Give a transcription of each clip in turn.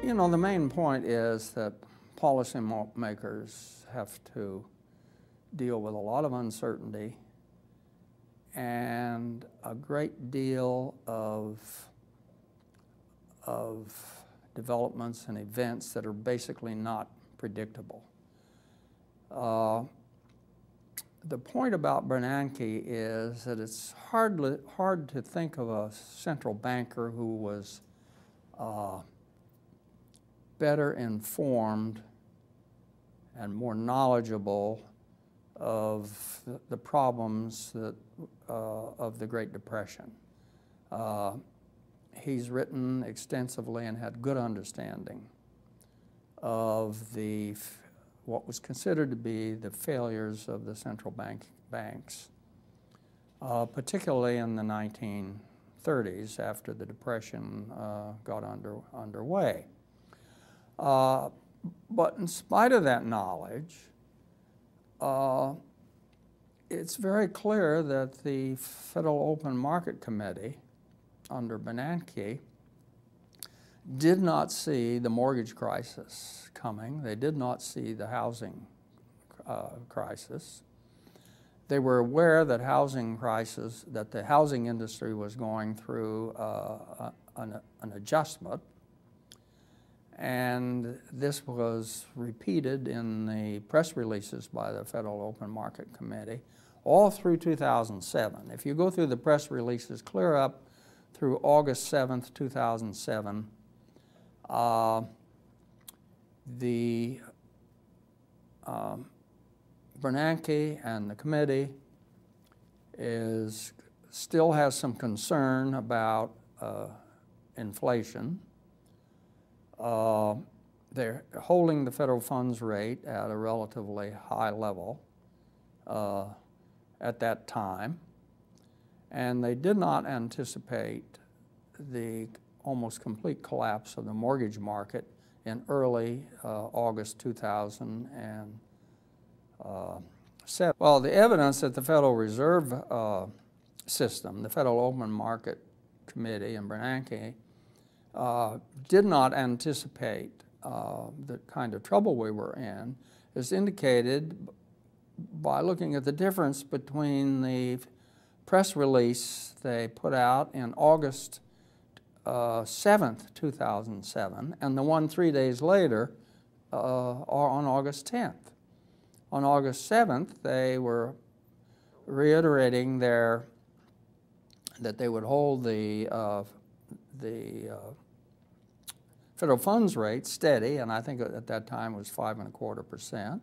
You know, the main point is that policymakers have to deal with a lot of uncertainty and a great deal of developments and events that are basically not predictable. The point about Bernanke is that it's hard to think of a central banker who was better informed and more knowledgeable of the problems of the Great Depression. He's written extensively and had good understanding of what was considered to be the failures of the central banks, particularly in the 1930s after the Depression got underway. But in spite of that knowledge, it's very clear that the Federal Open Market Committee under Bernanke did not see the mortgage crisis coming. They did not see the housing crisis. They were aware that that the housing industry was going through an adjustment. And this was repeated in the press releases by the Federal Open Market Committee all through 2007. If you go through the press releases clear up through August 7th, 2007, Bernanke and the committee still has some concern about inflation. They're holding the federal funds rate at a relatively high level at that time, and they did not anticipate the almost complete collapse of the mortgage market in early August 2007. Well, the evidence that the Federal Reserve System, the Federal Open Market Committee and Bernanke did not anticipate the kind of trouble we were in is indicated by looking at the difference between the press release they put out in August 7th, 2007, and the one 3 days later on August 10th. On August 7th, they were reiterating that they would hold the federal funds rate steady, and I think at that time it was 5.25%.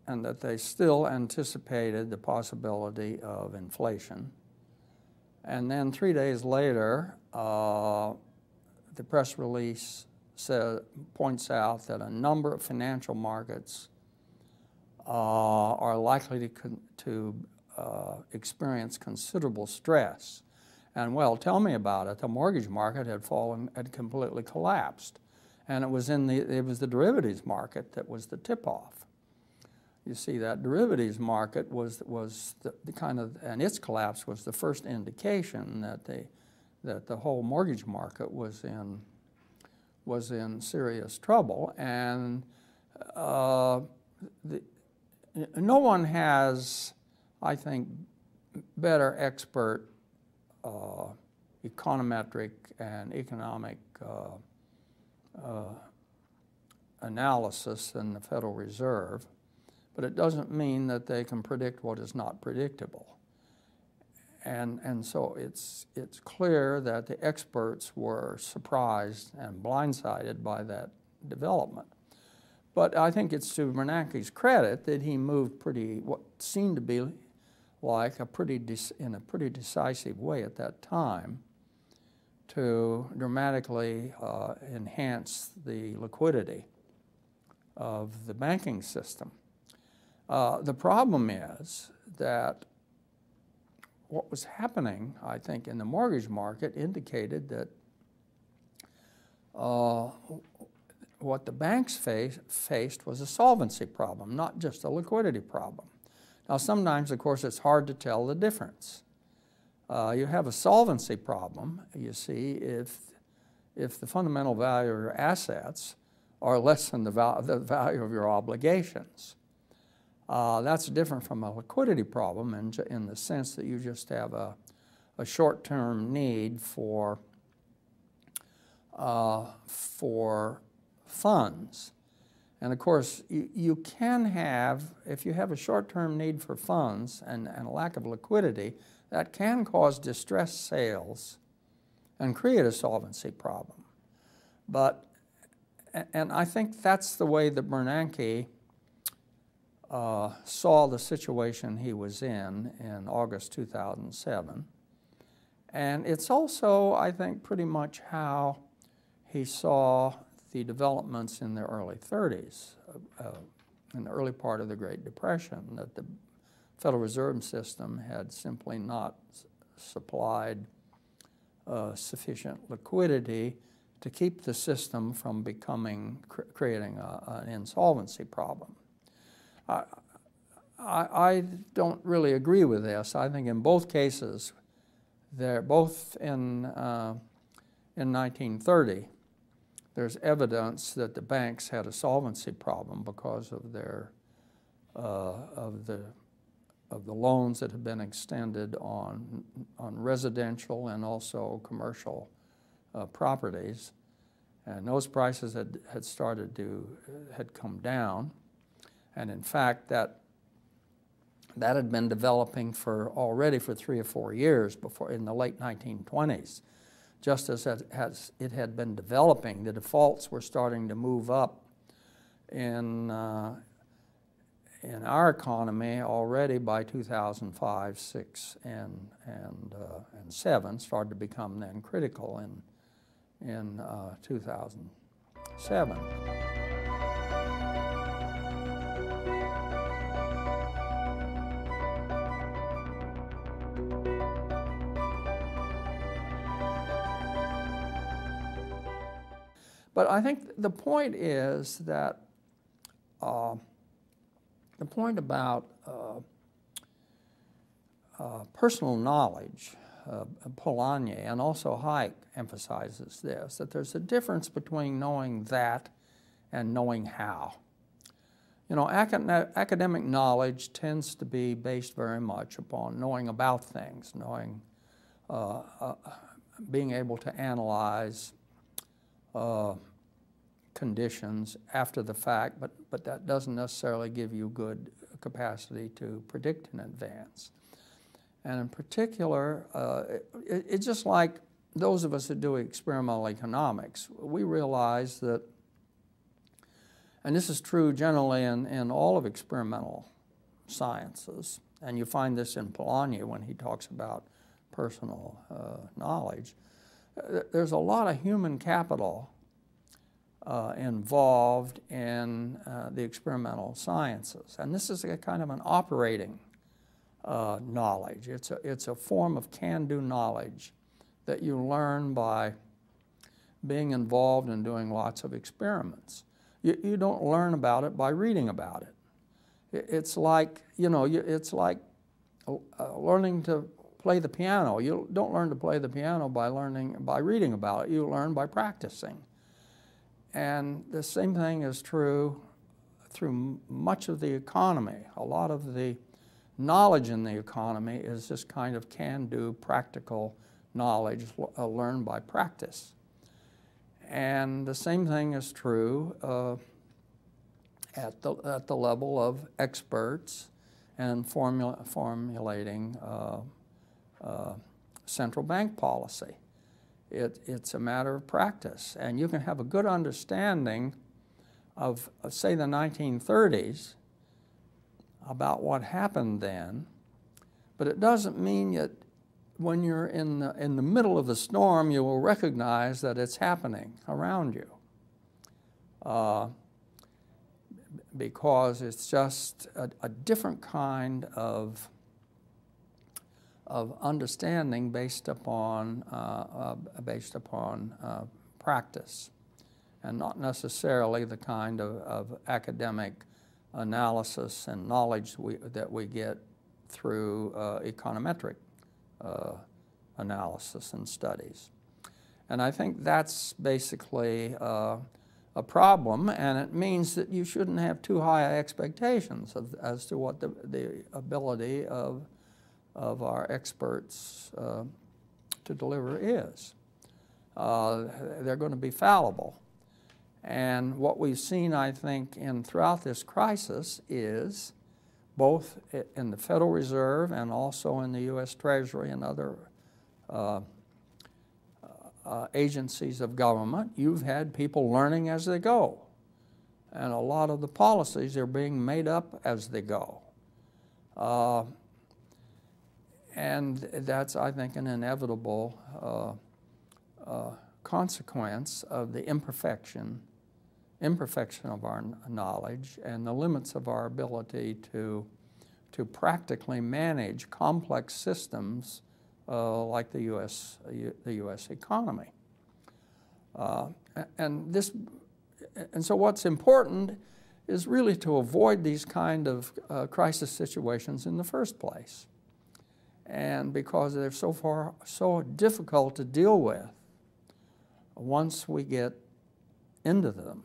And that they still anticipated the possibility of inflation. And then 3 days later, the press release points out that a number of financial markets are likely to experience considerable stress. And well, tell me about it. The mortgage market had completely collapsed, and it was the derivatives market that was the tip-off. You see, that derivatives market was the kind of, and its collapse was the first indication that the whole mortgage market was in serious trouble, and no one has, I think, better expert econometric and economic analysis than the Federal Reserve, but it doesn't mean that they can predict what is not predictable. And so it's clear that the experts were surprised and blindsided by that development. But I think it's to Bernanke's credit that he moved what seemed to be like in a pretty decisive way at that time to dramatically enhance the liquidity of the banking system. The problem is that what was happening, I think, in the mortgage market indicated that what the banks faced was a solvency problem, not just a liquidity problem. Now, sometimes, of course, it's hard to tell the difference. You have a solvency problem, you see, if the fundamental value of your assets are less than the value of your obligations. That's different from a liquidity problem in the sense that you just have a short-term need for funds. And of course, you can have, if you have a short-term need for funds and a lack of liquidity, that can cause distressed sales and create a solvency problem. And I think that's the way that Bernanke saw the situation he was in August 2007. And it's also, I think, pretty much how he saw the developments in the early 30s, in the early part of the Great Depression, that the Federal Reserve System had simply not supplied sufficient liquidity to keep the system from creating an insolvency problem. I don't really agree with this. I think in both cases, they're both in 1930, there's evidence that the banks had a solvency problem because of their of the loans that had been extended on residential and also commercial properties, and those prices had come down, and in fact that had been developing already for 3 or 4 years before, in the late 1920s. Just as it had been developing, the defaults were starting to move up in our economy already by 2005, 6, and 7, started to become then critical in 2007. But I think the point is that the point about personal knowledge, Polanyi and also Hayek emphasizes this, that there's a difference between knowing that and knowing how. You know, academic knowledge tends to be based very much upon knowing about things, being able to analyze conditions after the fact, but that doesn't necessarily give you good capacity to predict in advance. And in particular, it's just like those of us that do experimental economics, we realize that, and this is true generally in all of experimental sciences, and you find this in Polanyi when he talks about personal knowledge, there's a lot of human capital involved in the experimental sciences. And this is a kind of an operating knowledge. It's a form of can-do knowledge that you learn by being involved in doing lots of experiments. You don't learn about it by reading about it. It's like, you know, it's like learning to play the piano. You don't learn to play the piano by reading about it. You learn by practicing. And the same thing is true through much of the economy. A lot of the knowledge in the economy is this kind of can-do practical knowledge learned by practice. And the same thing is true at the level of experts and formulating central bank policy. It's a matter of practice, and you can have a good understanding of say, the 1930s about what happened then But it doesn't mean that when you're in the middle of the storm, you will recognize that it's happening around you. Because it's just a different kind of understanding based upon practice, and not necessarily the kind of academic analysis and knowledge that we get through econometric analysis and studies. And I think that's basically a problem, and it means that you shouldn't have too high expectations as to what the ability of our experts to deliver is. They're going to be fallible. And what we've seen, I think, throughout this crisis is, both in the Federal Reserve and also in the U.S. Treasury and other agencies of government, you've had people learning as they go. And a lot of the policies are being made up as they go. And that's, I think, an inevitable consequence of the imperfection of our knowledge and the limits of our ability to practically manage complex systems like the U.S. economy. And so what's important is really to avoid these kind of crisis situations in the first place. And because they're so difficult to deal with once we get into them,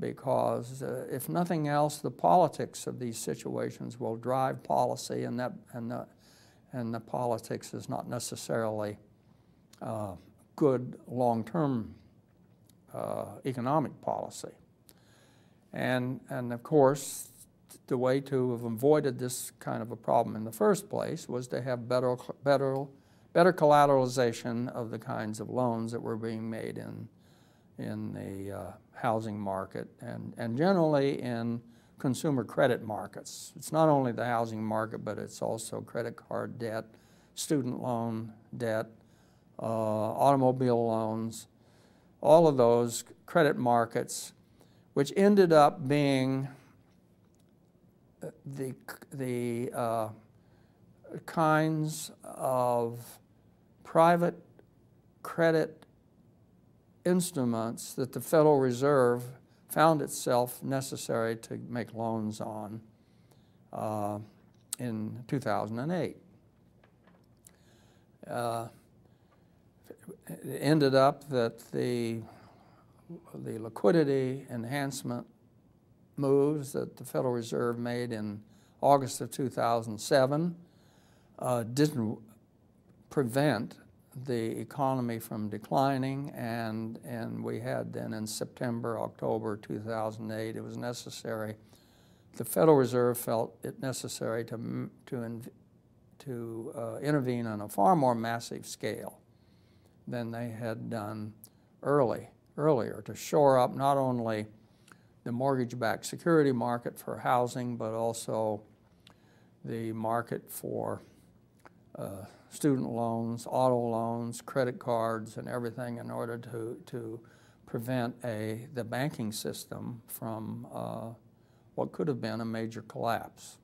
because if nothing else, the politics of these situations will drive policy, and the politics is not necessarily good long-term economic policy. And of course, the way to have avoided this kind of a problem in the first place was to have better collateralization of the kinds of loans that were being made in the housing market and generally in consumer credit markets. It's not only the housing market, but it's also credit card debt, student loan debt, automobile loans, all of those credit markets, which ended up being the kinds of private credit instruments that the Federal Reserve found itself necessary to make loans on in 2008. It ended up that the liquidity enhancement moves that the Federal Reserve made in August of 2007 didn't prevent the economy from declining, and we had then in September, October 2008, it was necessary, the Federal Reserve felt it necessary to intervene on a far more massive scale than they had done earlier to shore up not only the mortgage-backed security market for housing, but also the market for student loans, auto loans, credit cards, and everything in order to prevent the banking system from what could have been a major collapse.